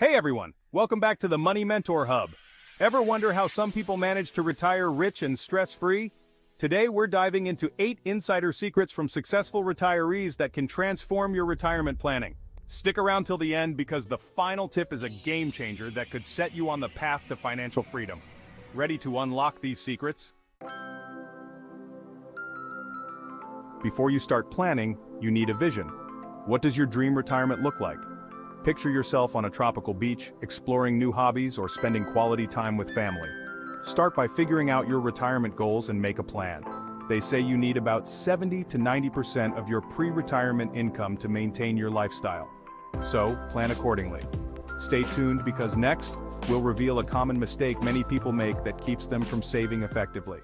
Hey everyone, welcome back to the Money Mentor Hub. Ever wonder how some people manage to retire rich and stress-free? Today we're diving into 8 insider secrets from successful retirees that can transform your retirement planning. Stick around till the end because the final tip is a game changer that could set you on the path to financial freedom. Ready to unlock these secrets? Before you start planning, you need a vision. What does your dream retirement look like? Picture yourself on a tropical beach, exploring new hobbies, or spending quality time with family. Start by figuring out your retirement goals and make a plan. They say you need about 70 to 90% of your pre-retirement income to maintain your lifestyle. So, plan accordingly. Stay tuned because next, we'll reveal a common mistake many people make that keeps them from saving effectively.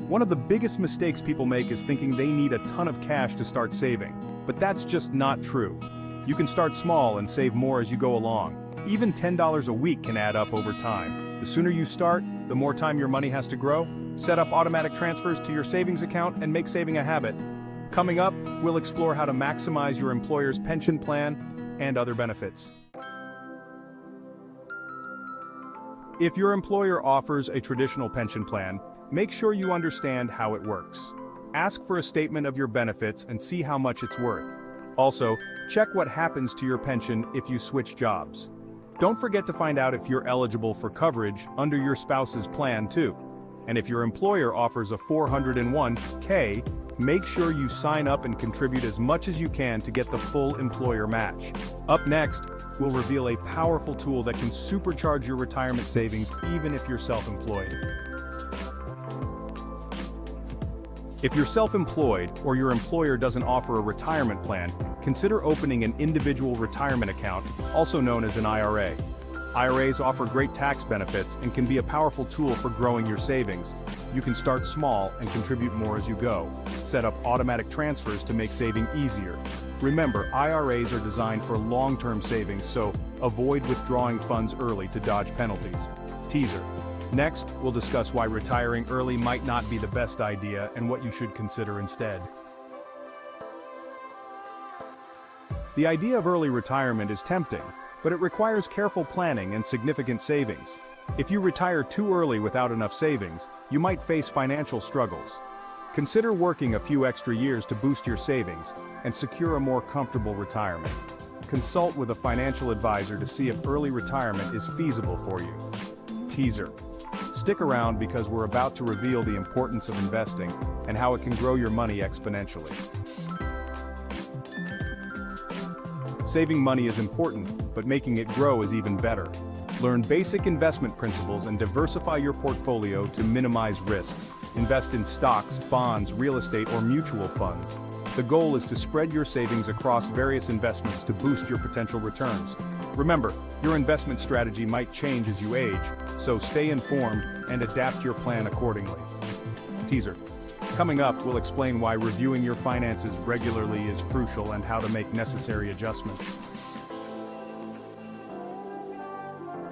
One of the biggest mistakes people make is thinking they need a ton of cash to start saving. But that's just not true. You can start small and save more as you go along. Even $10 a week can add up over time. The sooner you start, the more time your money has to grow. Set up automatic transfers to your savings account and make saving a habit. Coming up, we'll explore how to maximize your employer's pension plan and other benefits. If your employer offers a traditional pension plan, make sure you understand how it works. Ask for a statement of your benefits and see how much it's worth. Also, check what happens to your pension if you switch jobs. Don't forget to find out if you're eligible for coverage under your spouse's plan too. And if your employer offers a 401k, make sure you sign up and contribute as much as you can to get the full employer match. Up next, we'll reveal a powerful tool that can supercharge your retirement savings even if you're self-employed. If you're self-employed or your employer doesn't offer a retirement plan, consider opening an individual retirement account, also known as an IRA. IRAs offer great tax benefits and can be a powerful tool for growing your savings. You can start small and contribute more as you go. Set up automatic transfers to make saving easier. Remember, IRAs are designed for long-term savings, so avoid withdrawing funds early to dodge penalties. Teaser. Next, we'll discuss why retiring early might not be the best idea and what you should consider instead. The idea of early retirement is tempting, but it requires careful planning and significant savings. If you retire too early without enough savings, you might face financial struggles. Consider working a few extra years to boost your savings and secure a more comfortable retirement. Consult with a financial advisor to see if early retirement is feasible for you. Teaser. Stick around because we're about to reveal the importance of investing and how it can grow your money exponentially. Saving money is important, but making it grow is even better. Learn basic investment principles and diversify your portfolio to minimize risks. Invest in stocks, bonds, real estate, or mutual funds. The goal is to spread your savings across various investments to boost your potential returns. Remember, your investment strategy might change as you age, so stay informed and adapt your plan accordingly. Teaser. Coming up, we'll explain why reviewing your finances regularly is crucial and how to make necessary adjustments.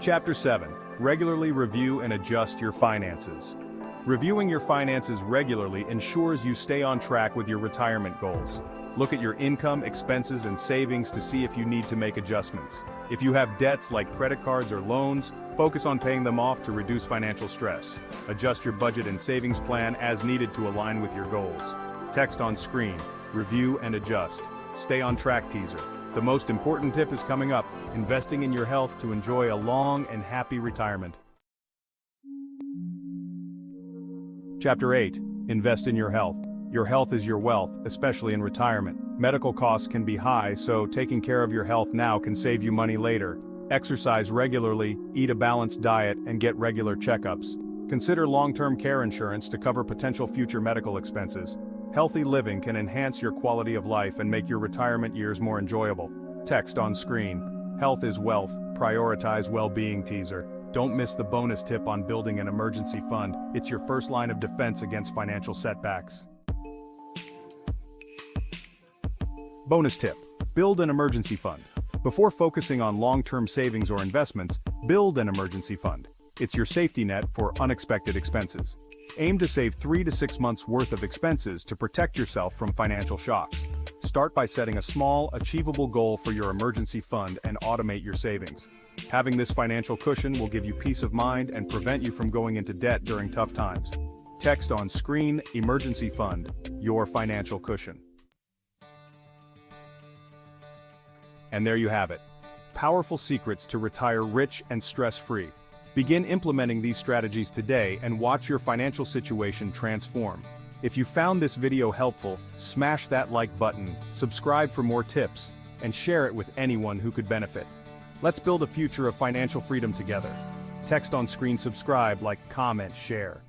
Chapter 7. Regularly review and adjust your finances. Reviewing your finances regularly ensures you stay on track with your retirement goals. Look at your income, expenses, and savings to see if you need to make adjustments. If you have debts like credit cards or loans, focus on paying them off to reduce financial stress. Adjust your budget and savings plan as needed to align with your goals. Text on screen. Review and adjust. Stay on track, teaser. The most important tip is coming up: investing in your health to enjoy a long and happy retirement. Chapter 8. Invest in your health. Your health is your wealth, especially in retirement. Medical costs can be high, so taking care of your health now can save you money later. Exercise regularly, eat a balanced diet, and get regular checkups. Consider long-term care insurance to cover potential future medical expenses. Healthy living can enhance your quality of life and make your retirement years more enjoyable. Text on screen. Health is wealth. Prioritize well-being, teaser. Don't miss the bonus tip on building an emergency fund. It's your first line of defense against financial setbacks. Bonus tip. Build an emergency fund. Before focusing on long-term savings or investments, build an emergency fund. It's your safety net for unexpected expenses. Aim to save 3 to 6 months worth of expenses to protect yourself from financial shocks. Start by setting a small, achievable goal for your emergency fund and automate your savings. Having this financial cushion will give you peace of mind and prevent you from going into debt during tough times. Text on screen, emergency fund, your financial cushion. And there you have it. Powerful secrets to retire rich and stress-free. Begin implementing these strategies today and watch your financial situation transform. If you found this video helpful, smash that like button, subscribe for more tips, and share it with anyone who could benefit. Let's build a future of financial freedom together. Text on screen subscribe, like, comment, share.